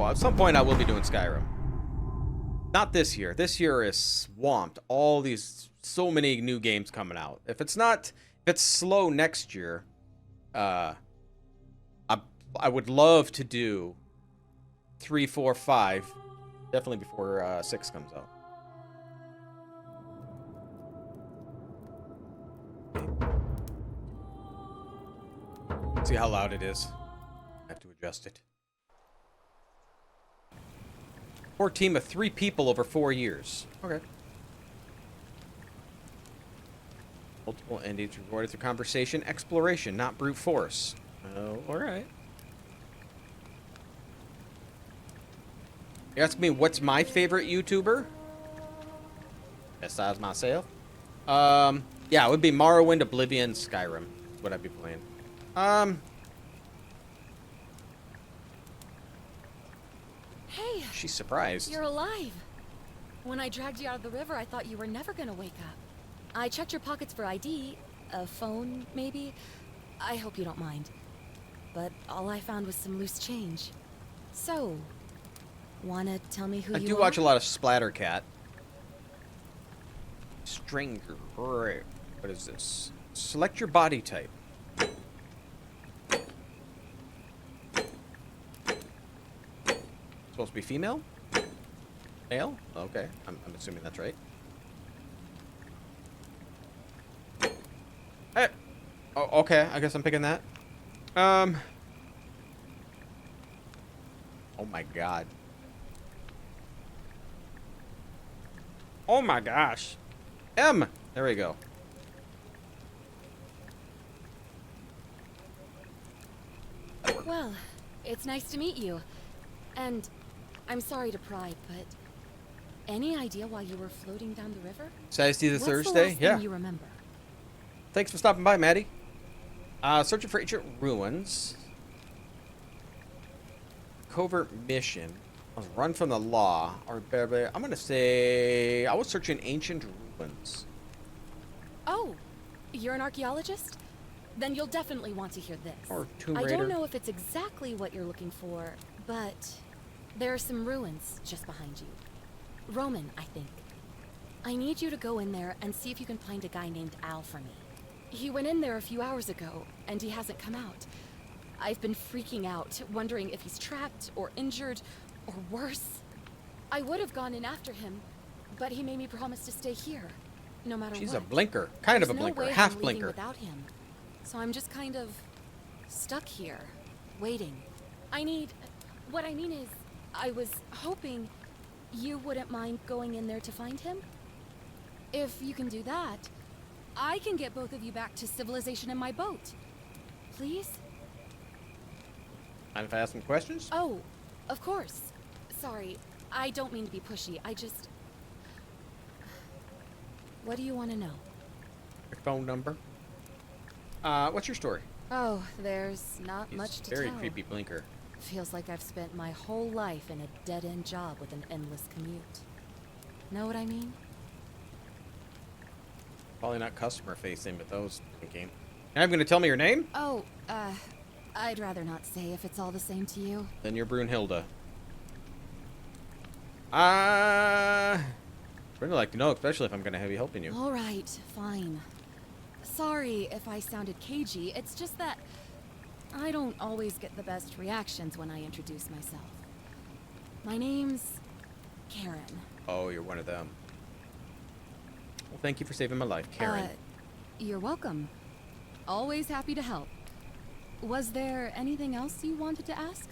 Oh, at some point I will be doing Skyrim. Not this year. This year is swamped. So many new games coming out. If it's slow next year, I would love to do 3, 4, 5, definitely before 6 comes out. See how loud it is. I have to adjust it. Core team of 3 people over 4 years. Okay. Multiple endings rewarded through conversation, exploration, not brute force. Oh, alright. You ask me what's my favorite YouTuber? Besides myself? Yeah, it would be Morrowind, Oblivion, Skyrim. That's what I'd be playing. Hey! She's surprised. You're alive! When I dragged you out of the river, I thought you were never gonna wake up. I checked your pockets for ID, a phone, maybe. I hope you don't mind. But all I found was some loose change. So, wanna tell me who you are? I do watch a lot of Splattercat. Stranger. Right. What is this? Select your body type. Supposed to be female? Male? Okay. I'm assuming that's right. Hey. Oh, okay. I guess I'm picking that. Oh my god. Oh my gosh. M. There we go. Well, it's nice to meet you. And I'm sorry to pry, but any idea why you were floating down the river? Saturday the What's Thursday? the last Yeah. thing you remember? Thanks for stopping by, Maddie. Searching for ancient ruins. Covert mission. Run from the law. Or I'm gonna say I was searching ancient ruins. Oh, you're an archaeologist? Then you'll definitely want to hear this. Or Tomb I Raider. don't know if it's exactly what you're looking for, but there are some ruins just behind you. Roman, I think. I need you to go in there and see if you can find a guy named Al for me. He went in there a few hours ago, and he hasn't come out. I've been freaking out, wondering if he's trapped or injured or worse. I would have gone in after him, but he made me promise to stay here, no matter She's what. a blinker. Kind of a There's no blinker. way Half I'm leaving blinker. without him. So I'm just kind of stuck here, waiting. What I mean is, I was hoping you wouldn't mind going in there to find him. If you can do that, I can get both of you back to civilization in my boat. Please? Mind if I ask some questions? Oh, of course. Sorry, I don't mean to be pushy. What do you want to know? Your phone number. What's your story? Oh, there's not He's much to very tell. creepy blinker. Feels like I've spent my whole life in a dead-end job with an endless commute. Know what I mean? Probably not customer facing, but those thinking. Now I'm gonna tell me your name? Oh, I'd rather not say if it's all the same to you. Then you're Brunhilde. Really like to know, especially if I'm gonna be helping you. All right, fine. Sorry if I sounded cagey, it's just that I don't always get the best reactions when I introduce myself. My name's Karen. Oh, you're one of them. Well, thank you for saving my life, Karen. You're welcome. Always happy to help. Was there anything else you wanted to ask?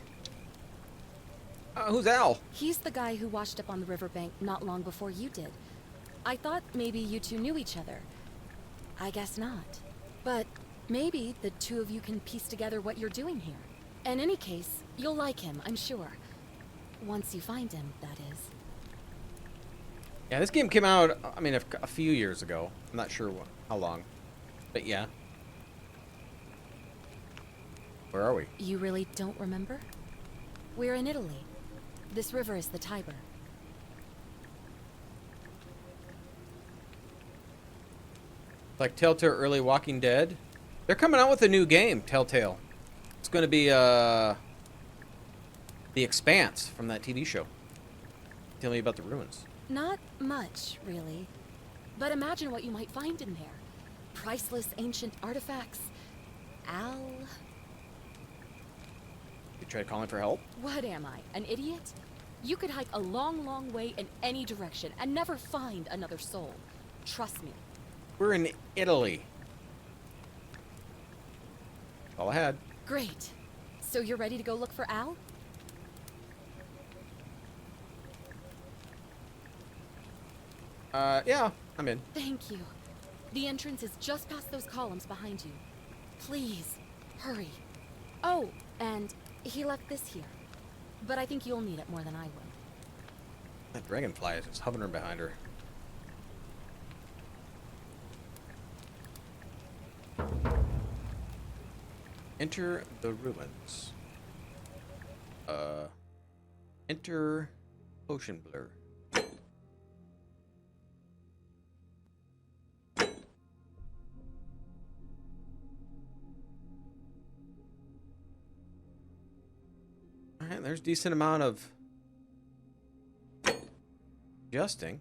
Who's Al? He's the guy who washed up on the riverbank not long before you did. I thought maybe you two knew each other. I guess not. But maybe the two of you can piece together what you're doing here. In any case, you'll like him, I'm sure. Once you find him, that is. Yeah, this game came out, I mean, a few years ago. I'm not sure how long. But yeah. Where are we? You really don't remember? We're in Italy. This river is the Tiber. Like Telltale early Walking Dead. They're coming out with a new game, Telltale. It's going to be The Expanse from that TV show. Tell me about the ruins. Not much, really. But imagine what you might find in there. Priceless ancient artifacts. Al... You tried calling for help? What am I, an idiot? You could hike a long, long way in any direction and never find another soul. Trust me. We're in Italy. That's all I had. Great. So you're ready to go look for Al? Yeah, I'm in. Thank you. The entrance is just past those columns behind you. Please, hurry. Oh, and he left this here. But I think you'll need it more than I will. That dragonfly is just hovering behind her. Enter the ruins. Enter Ocean Blur. Alright, there's a decent amount of adjusting.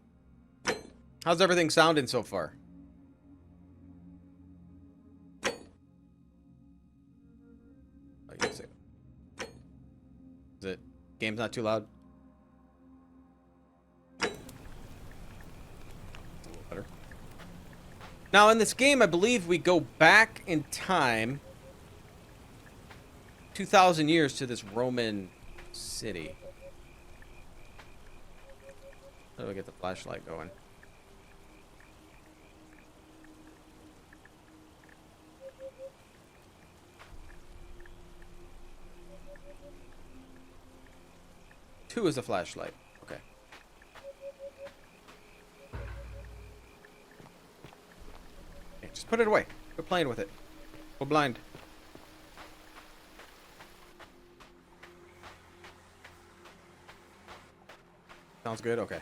How's everything sounding so far? Oh, you can say it. Is it game's not too loud? A little better. Now in this game, I believe we go back in time 2,000 years to this Roman city. How do I get the flashlight going? Two is the flashlight. Okay. Okay, just put it away. Quit playing with it. Go blind. Sounds good? Okay.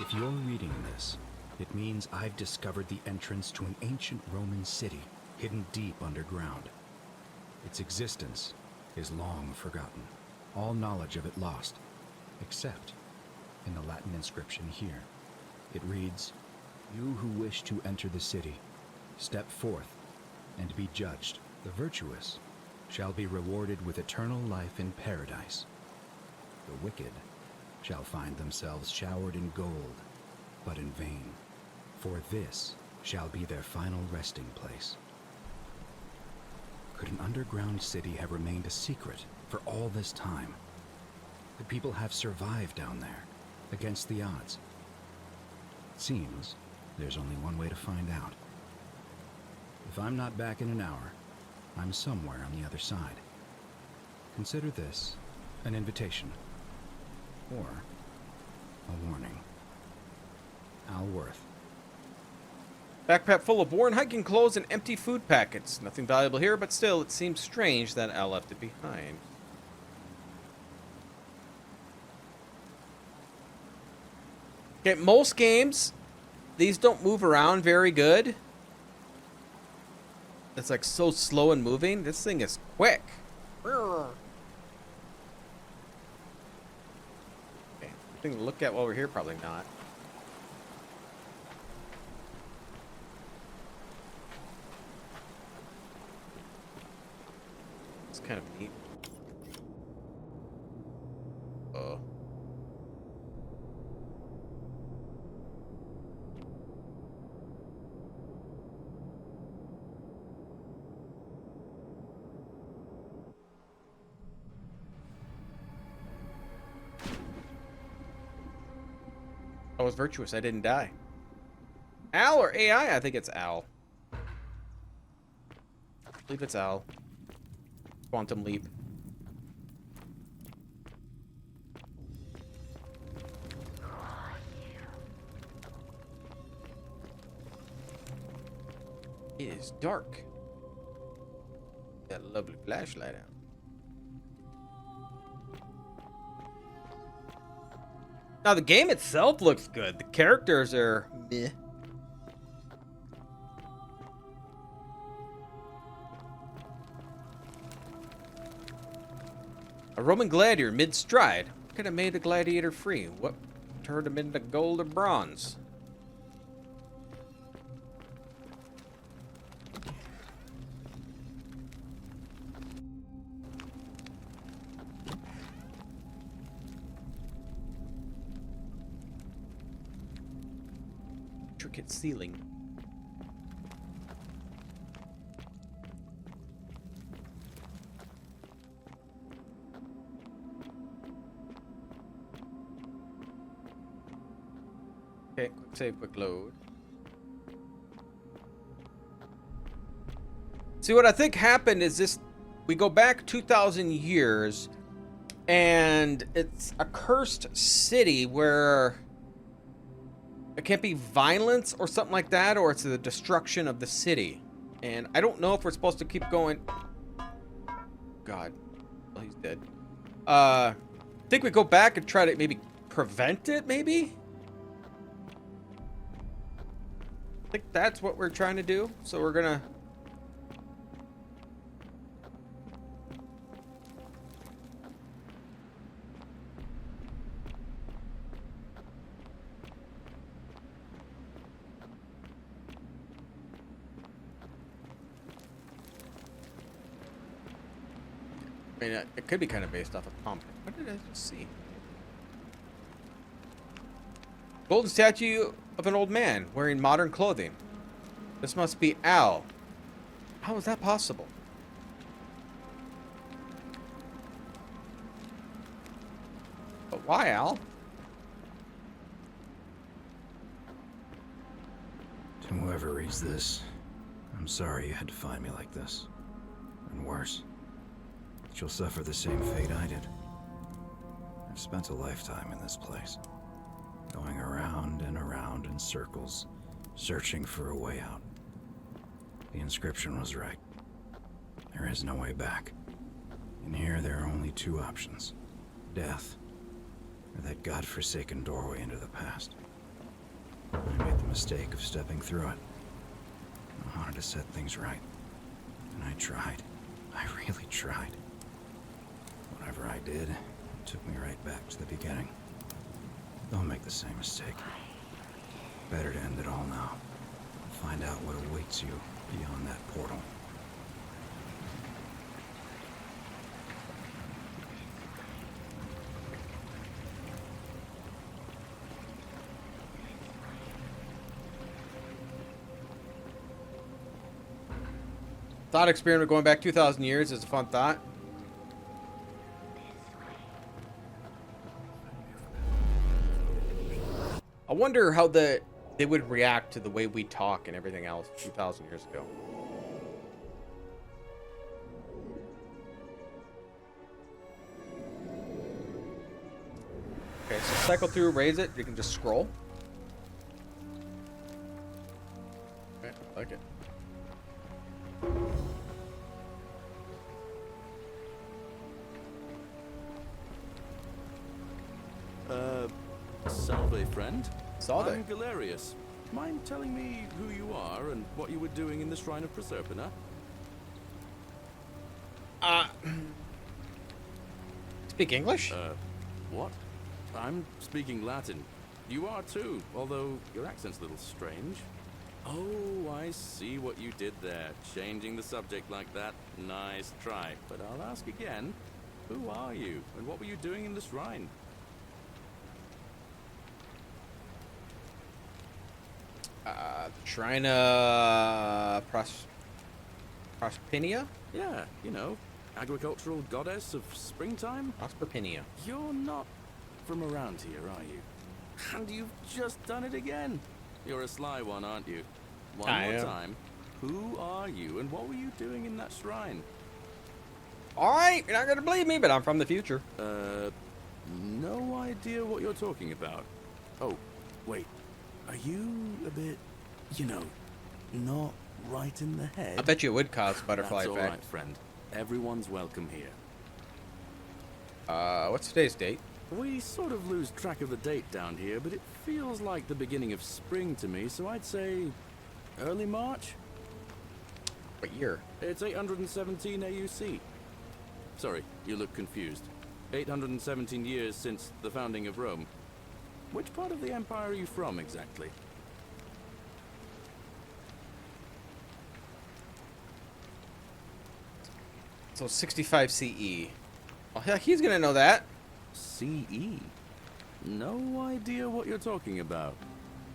If you're reading this, it means I've discovered the entrance to an ancient Roman city hidden deep underground. Its existence is long forgotten, all knowledge of it lost, except in the Latin inscription here. It reads, "You who wish to enter the city, step forth and be judged. The virtuous shall be rewarded with eternal life in paradise. The wicked shall find themselves showered in gold, but in vain, for this shall be their final resting place." Could an underground city have remained a secret for all this time? Could people have survived down there, against the odds? It seems there's only one way to find out. If I'm not back in an hour, I'm somewhere on the other side. Consider this an invitation. Or a warning. Al Worth. Backpack full of worn hiking clothes and empty food packets. Nothing valuable here, but still, it seems strange that Al left it behind. Okay, most games, these don't move around very good. It's like so slow and moving. This thing is quick. Okay, thing to look at while we're here, probably not. It's kind of neat. Oh. I was virtuous. I didn't die. Al or AI? I think it's Al. I believe it's Al. Quantum leap. It is dark. Got a lovely flashlight out. Now, the game itself looks good. The characters are meh. A Roman gladiator mid-stride. What could have made the gladiator free? What turned him into gold or bronze? Intricate ceiling. Okay, quick save, quick load. See, what I think happened is this: we go back 2,000 years, and it's a cursed city where it can't be violence or something like that, or it's the destruction of the city. And I don't know if we're supposed to keep going. God, well, he's dead. I think we go back and try to maybe prevent it, maybe? I think that's what we're trying to do. So we're gonna... I mean, it could be kind of based off of pumpkin. What did I just see? Golden statue of an old man wearing modern clothing. This must be Al. How is that possible? But why Al? To whoever reads this, I'm sorry you had to find me like this. And worse, that you'll suffer the same fate I did. I've spent a lifetime in this place, going around and around in circles, searching for a way out. The inscription was right. There is no way back. In here, there are only two options: death, or that godforsaken doorway into the past. I made the mistake of stepping through it. I wanted to set things right. And I tried. I really tried. Whatever I did, it took me right back to the beginning. Don't make the same mistake. Better to end it all now. Find out what awaits you beyond that portal. Thought experiment going back 2,000 years is a fun thought. I wonder how they would react to the way we talk and everything else 2,000 years ago. Okay, so cycle through, raise it. You can just scroll. Okay, I like it. Salve, friend. Salve. I'm Galerius. Mind telling me who you are and what you were doing in the Shrine of Proserpina? Speak English? What? I'm speaking Latin. You are too, although your accent's a little strange. Oh, I see what you did there. Changing the subject like that. Nice try. But I'll ask again. Who are you, and what were you doing in the shrine? Shrine of Proserpina? Yeah, you know, agricultural goddess of springtime? Proserpina. You're not from around here, are you? And you've just done it again. You're a sly one, aren't you? One more time. Who are you, and what were you doing in that shrine? Alright, you're not gonna believe me, but I'm from the future. No idea what you're talking about. Oh, wait. Are you a bit, you know, not right in the head? I bet you it would cause butterfly That's all effect. right, friend. Everyone's welcome here. What's today's date? We sort of lose track of the date down here, but it feels like the beginning of spring to me, so I'd say early March? What year? It's 817 AUC. Sorry, you look confused. 817 years since the founding of Rome. Which part of the Empire are you from, exactly? So 65 CE. Well, hell, he's gonna know that. CE? No idea what you're talking about.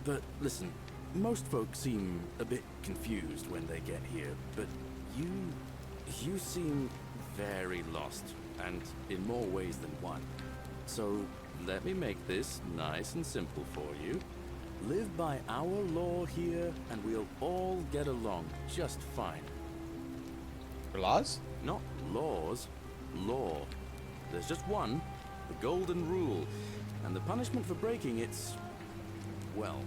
But listen, most folks seem a bit confused when they get here, but you seem very lost, and in more ways than one. So let me make this nice and simple for you. Live by our law here, and we'll all get along just fine. For laws? Not laws, law. There's just one, the golden rule, and the punishment for breaking it's, well,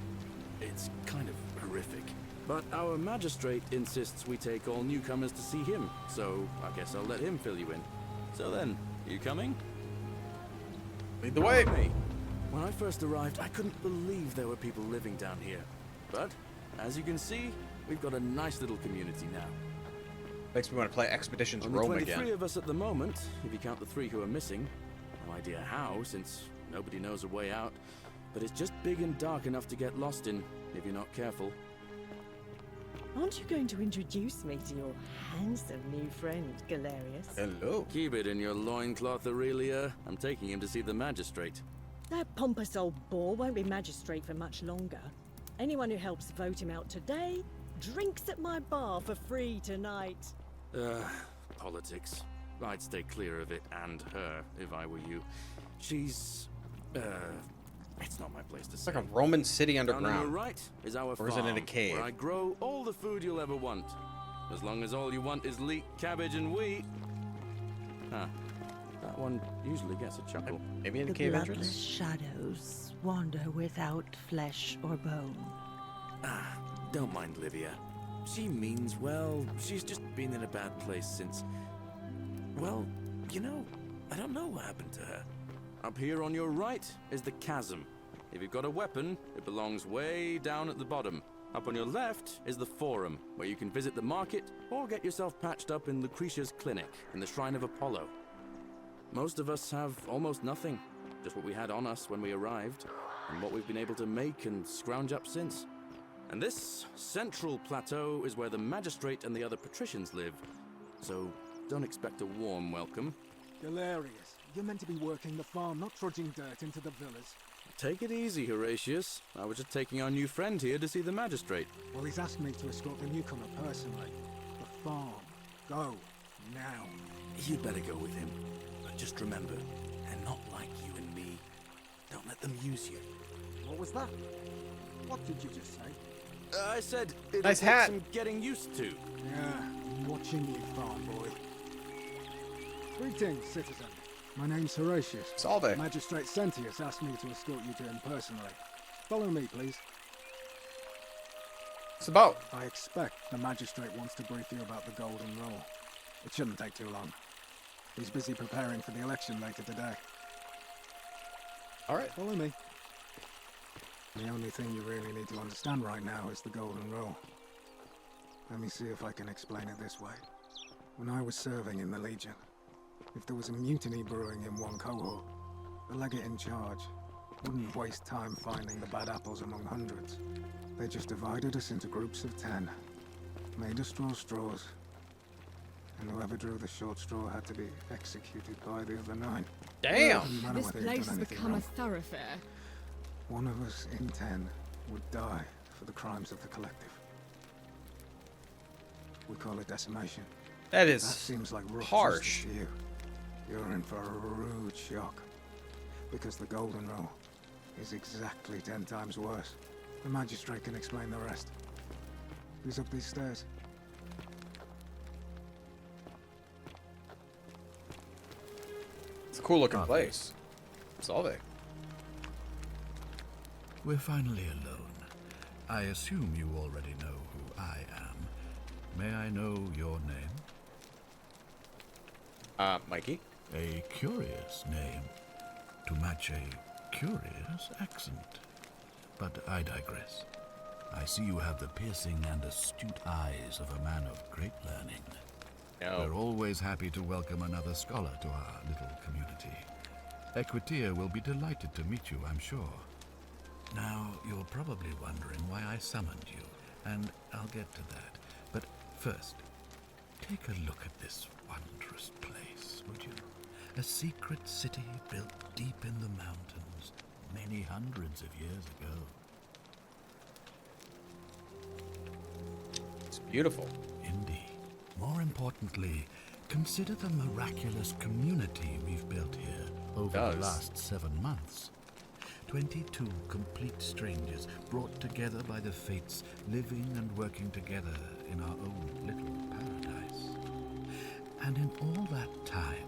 it's kind of horrific. But our magistrate insists we take all newcomers to see him, so I guess I'll let him fill you in. So then, you coming? Lead the way. Me. When I first arrived, I couldn't believe there were people living down here. But, as you can see, we've got a nice little community now. Makes me want to play Expeditions Only Rome 23 again. of us at the moment, if you count the 3 who are missing. No idea how, since nobody knows a way out. But it's just big and dark enough to get lost in, if you're not careful. Aren't you going to introduce me to your handsome new friend, Galerius? Hello. Keep it in your loincloth, Aurelia. I'm taking him to see the magistrate. That pompous old bore won't be magistrate for much longer. Anyone who helps vote him out today drinks at my bar for free tonight. Politics. I'd stay clear of it and her, if I were you. She's, it's not my place to It's say. like a Roman city Down on your underground. right is our Or is it in a farm, cave? where I grow all the food you'll ever want. As long as all you want is leek, cabbage, and wheat. Huh. That one usually gets a chuckle. Maybe in the The cave bloodless entrance? shadows wander without flesh or bone. Don't mind Livia. She means well. She's just been in a bad place since... Well, you know, I don't know what happened to her. Up here on your right is the chasm. If you've got a weapon, it belongs way down at the bottom. Up on your left is the forum, where you can visit the market or get yourself patched up in Lucretia's clinic in the Shrine of Apollo. Most of us have almost nothing, just what we had on us when we arrived, and what we've been able to make and scrounge up since. And this central plateau is where the magistrate and the other patricians live, so don't expect a warm welcome. Galerius, you're meant to be working the farm, not trudging dirt into the villas. Take it easy, Horatius. I was just taking our new friend here to see the magistrate. Well, he's asked me to escort the newcomer personally. The farm. Go. Now. You'd better go with him. But just remember, they're not like you and me. Don't let them use you. What was that? What did you just say? I said it'll Nice take hat. some getting used to. Yeah, I'm watching you, farm boy. Greetings, citizen. My name's Horatius. Salve. Magistrate Sentius asked me to escort you to him personally. Follow me, please. It's about. I expect the magistrate wants to brief you about the golden rule. It shouldn't take too long. He's busy preparing for the election later today. All right. Follow me. The only thing you really need to understand right now is the golden rule. Let me see if I can explain it this way. When I was serving in the Legion, if there was a mutiny brewing in one cohort, the legate in charge wouldn't waste time finding the bad apples among hundreds. They just divided us into groups of 10, made us draw straws, and whoever drew the short straw had to be executed by the other 9. Damn. Doesn't matter This whether you'd place done has anything become a wrong. thoroughfare. One of us in 10 would die for the crimes of the collective. We call it decimation. That That is seems like rough harsh. justice to you. You're in for a rude shock. Because the golden rule is exactly 10 times worse. The magistrate can explain the rest. Who's up these stairs? It's a cool looking Copy. place. Salve. We're finally alone. I assume you already know who I am. May I know your name? Mikey. A curious name. to match a curious accent. But I digress. I see you have the piercing and astute eyes of a man of great learning. We're always happy to welcome another scholar to our little community. Equitia will be delighted to meet you, I'm sure. Now, you're probably wondering why I summoned you, and I'll get to that. But first, take a look at this wondrous place, would you? A secret city built deep in the mountains, many hundreds of years ago. It's beautiful. Indeed. More importantly, consider the miraculous community we've built here over the last 7 months. 22 complete strangers brought together by the fates, living and working together in our own little paradise. And in all that time,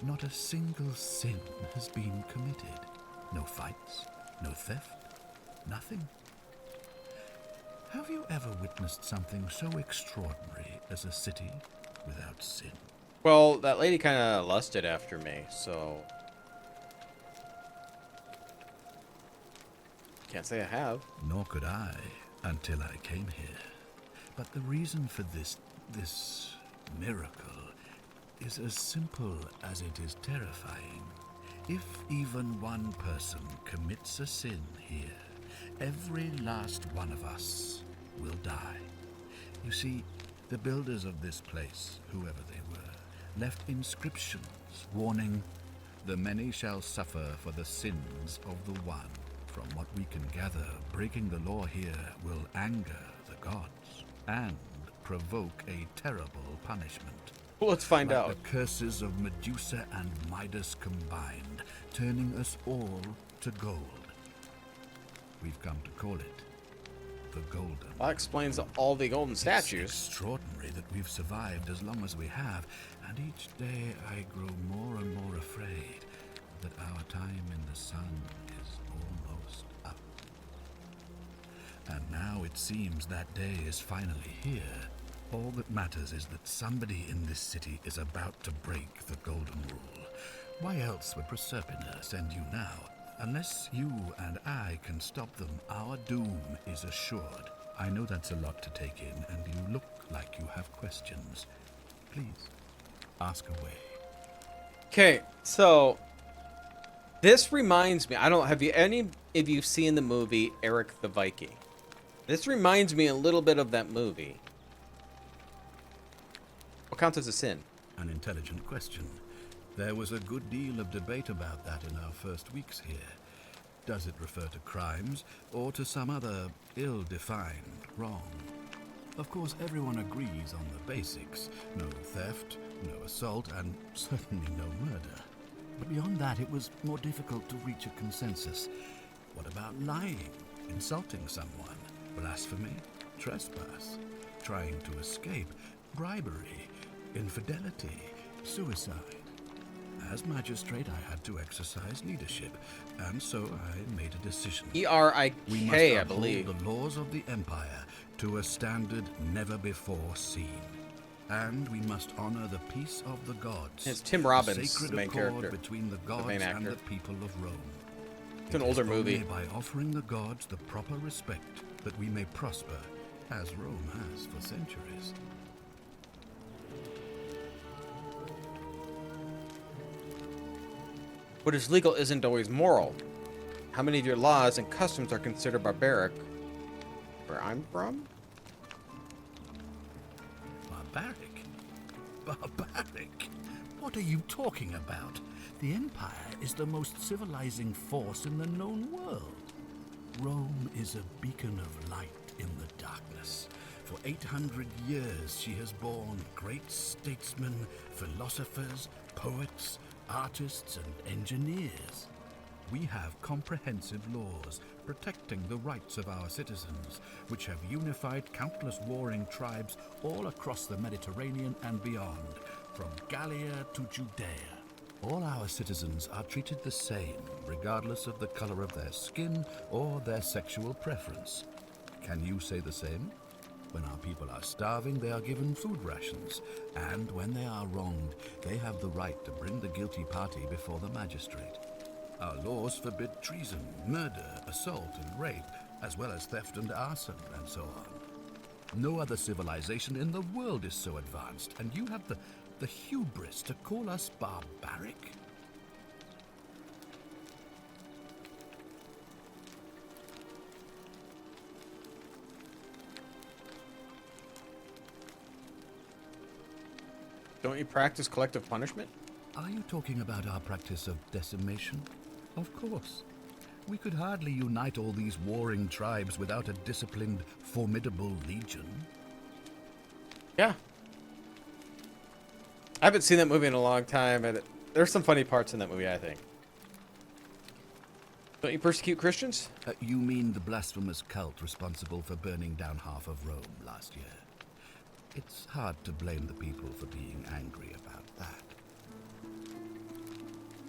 not a single sin has been committed. No fights, no theft, nothing. Have you ever witnessed something so extraordinary as a city without sin? Well, that lady kind of lusted after me, so can't say I have. Nor could I until I came here. But the reason for this miracle is as simple as it is terrifying. If even one person commits a sin here, every last one of us will die. You see, the builders of this place, whoever they were, left inscriptions warning, "The many shall suffer for the sins of the one." From what we can gather, breaking the law here will anger the gods and provoke a terrible punishment. Well, let's find like out. The curses of Medusa and Midas combined, turning us all to gold. We've come to call it the Golden. That explains all the golden statues. It's extraordinary that we've survived as long as we have, and each day I grow more and more afraid that our time in the sun is almost up. And now it seems that day is finally here. All that matters is that somebody in this city is about to break the Golden Rule. Why else would Proserpina send you now? Unless you and I can stop them, our doom is assured. I know that's a lot to take in, and you look like you have questions. Please, ask away. Okay, so this reminds me. I don't have you any of you seen the movie Eric the Viking? This reminds me a little bit of that movie. What counts as a sin? An intelligent question. There was a good deal of debate about that in our first weeks here. Does it refer to crimes or to some other ill-defined wrong? Of course, everyone agrees on the basics. No theft, no assault, and certainly no murder. But beyond that, it was more difficult to reach a consensus. What about lying, insulting someone, blasphemy, trespass, trying to escape, bribery, infidelity, suicide? As magistrate, I had to exercise leadership, and so I made a decision. ERIK, We must I uphold believe. the laws of the Empire to a standard never before seen. And we must honor the peace of the gods. It's Tim Robbins, the the sacred main accord character, between the gods main and actor. the people of Rome. It's an It older is movie. only by offering the gods the proper respect that we may prosper, as Rome has for centuries. What is legal isn't always moral. How many of your laws and customs are considered barbaric? Where I'm from? Barbaric? Barbaric? What are you talking about? The Empire is the most civilizing force in the known world. Rome is a beacon of light in the darkness. For 800 years she has borne great statesmen, philosophers, poets, artists, and engineers. We have comprehensive laws protecting the rights of our citizens, which have unified countless warring tribes all across the Mediterranean and beyond, from Gallia to Judea. All our citizens are treated the same, regardless of the color of their skin or their sexual preference. Can you say the same? When our people are starving, they are given food rations, and when they are wronged, they have the right to bring the guilty party before the magistrate. Our laws forbid treason, murder, assault, and rape, as well as theft and arson, and so on. No other civilization in the world is so advanced, and you have the hubris to call us barbaric? Don't you practice collective punishment? Are you talking about our practice of decimation? Of course. We could hardly unite all these warring tribes without a disciplined, formidable legion. Yeah. I haven't seen that movie in a long time, and there's some funny parts in that movie, I think. Don't you persecute Christians? You mean the blasphemous cult responsible for burning down half of Rome last year? It's hard to blame the people for being angry about that.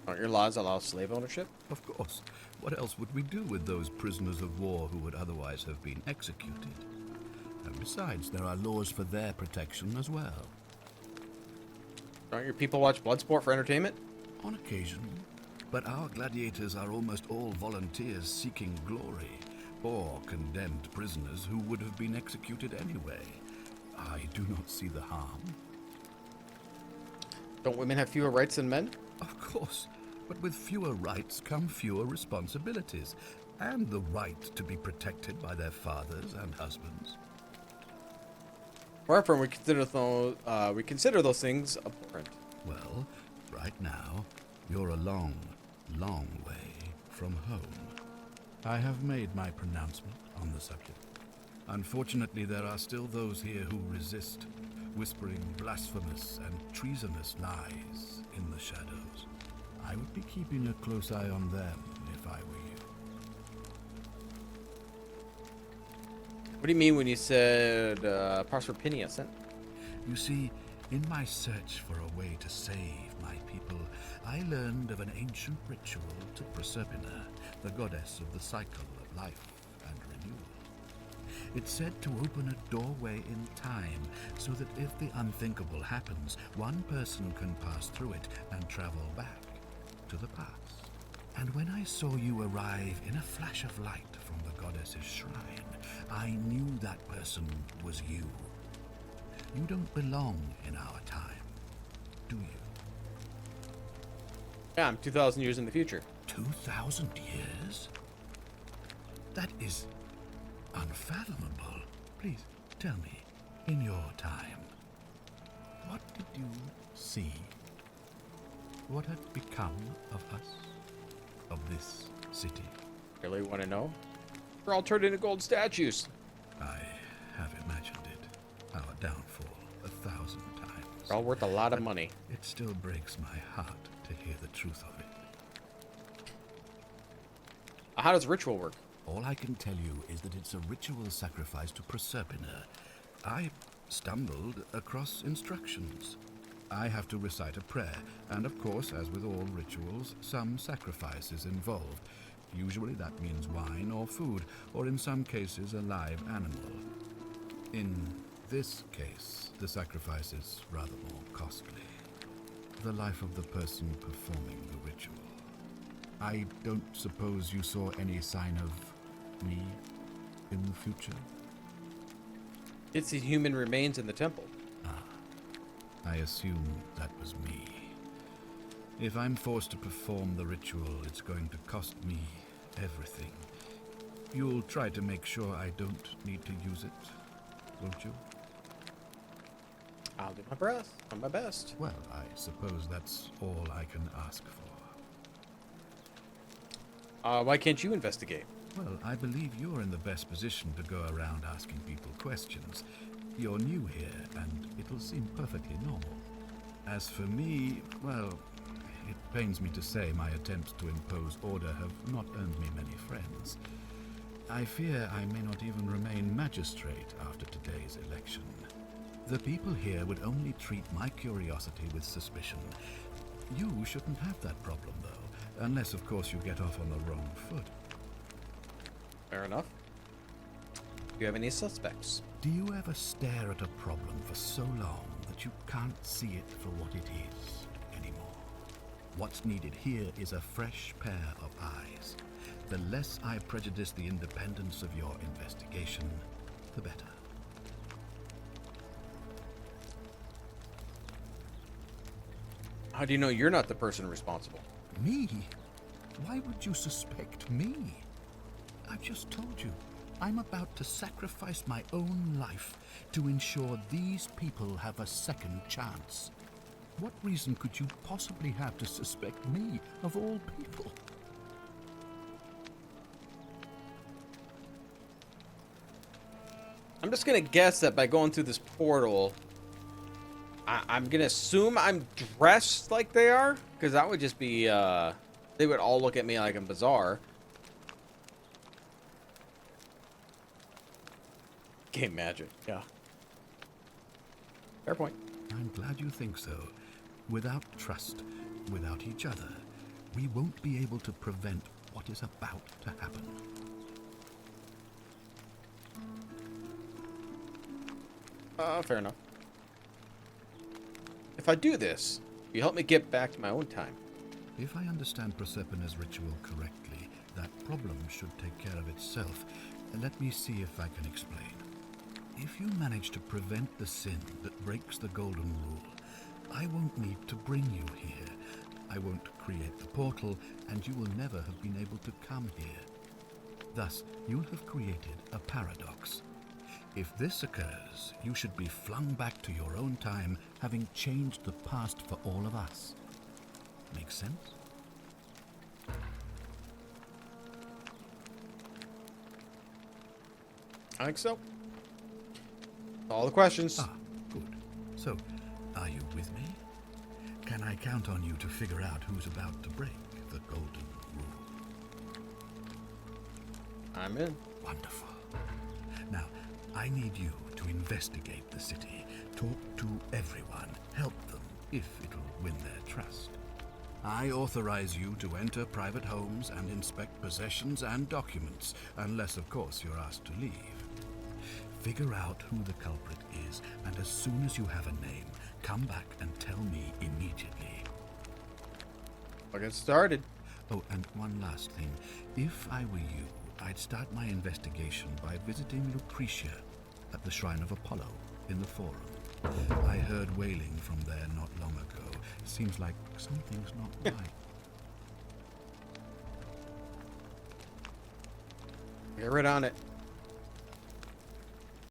Aren't your laws allow slave ownership? Of course. What else would we do with those prisoners of war who would otherwise have been executed? And besides, there are laws for their protection as well. Don't your people watch Bloodsport for entertainment? On occasion. But our gladiators are almost all volunteers seeking glory, or condemned prisoners who would have been executed anyway. I do not see the harm. Don't women have fewer rights than men? Of course, but with fewer rights come fewer responsibilities, and the right to be protected by their fathers and husbands. However, we consider those things abhorrent. Well, right now, you're a long, long way from home. I have made my pronouncement on the subject. Unfortunately, there are still those here who resist, whispering blasphemous and treasonous lies in the shadows. I would be keeping a close eye on them if I were you. What do you mean when you said Proserpina? You see, in my search for a way to save my people, I learned of an ancient ritual to Proserpina, the goddess of the cycle of life and renewal. It's said to open a doorway in time, so that if the unthinkable happens, one person can pass through it and travel back to the past. And when I saw you arrive in a flash of light from the goddess's shrine, I knew that person was you. You don't belong in our time, do you? Yeah, I'm 2,000 years in the future. 2,000 years? That is unfathomable. Please, tell me, in your time, what did you see? What had become of us? Of this city? Really want to know? We're all turned into gold statues. I have imagined it. Our downfall 1,000 times. They're all worth a lot of money. It still breaks my heart to hear the truth of it. How does ritual work? All I can tell you is that it's a ritual sacrifice to Proserpina. I stumbled across instructions. I have to recite a prayer, and of course, as with all rituals, some sacrifice is involved. Usually that means wine or food, or in some cases a live animal. In this case, the sacrifice is rather more costly. The life of the person performing the ritual. I don't suppose you saw any sign of me in the future? It's the human remains in the temple. I assume that was me. If I'm forced to perform the ritual, it's going to cost me everything. You'll try to make sure I don't need to use it, won't you? I'll do my best. My best. Well, I suppose that's all I can ask for. Why can't you investigate? Well, I believe you're in the best position to go around asking people questions. You're new here, and it'll seem perfectly normal. As for me, well, it pains me to say my attempts to impose order have not earned me many friends. I fear I may not even remain magistrate after today's election. The people here would only treat my curiosity with suspicion. You shouldn't have that problem, though, unless, of course, you get off on the wrong foot. Fair enough. Do you have any suspects? Do you ever stare at a problem for so long that you can't see it for what it is anymore? What's needed here is a fresh pair of eyes. The less I prejudice the independence of your investigation, the better. How do you know you're not the person responsible? Me? Why would you suspect me? I've just told you, I'm about to sacrifice my own life to ensure these people have a second chance. What reason could you possibly have to suspect me, of all people? I'm just gonna guess that by going through this portal, I'm gonna assume I'm dressed like they are, because that would just be, they would all look at me like I'm bizarre. Game magic, yeah. Fair point. I'm glad you think so. Without trust, without each other, we won't be able to prevent what is about to happen. Fair enough. If I do this, you help me get back to my own time. If I understand Prosepina's ritual correctly, that problem should take care of itself. Let me see if I can explain. If you manage to prevent the sin that breaks the Golden Rule, I won't need to bring you here. I won't create the portal, and you will never have been able to come here. Thus, you'll have created a paradox. If this occurs, you should be flung back to your own time, having changed the past for all of us. Make sense? I think so. All the questions. Ah, good. So, are you with me? Can I count on you to figure out who's about to break the Golden Rule? I'm in. Wonderful. Now, I need you to investigate the city, talk to everyone, help them, if it'll win their trust. I authorize you to enter private homes and inspect possessions and documents, unless, of course, you're asked to leave. Figure out who the culprit is, and as soon as you have a name, come back and tell me immediately. I'll get started. Oh, and one last thing. If I were you, I'd start my investigation by visiting Lucretia at the Shrine of Apollo in the Forum. I heard wailing from there not long ago. Seems like something's not right. Get right on it.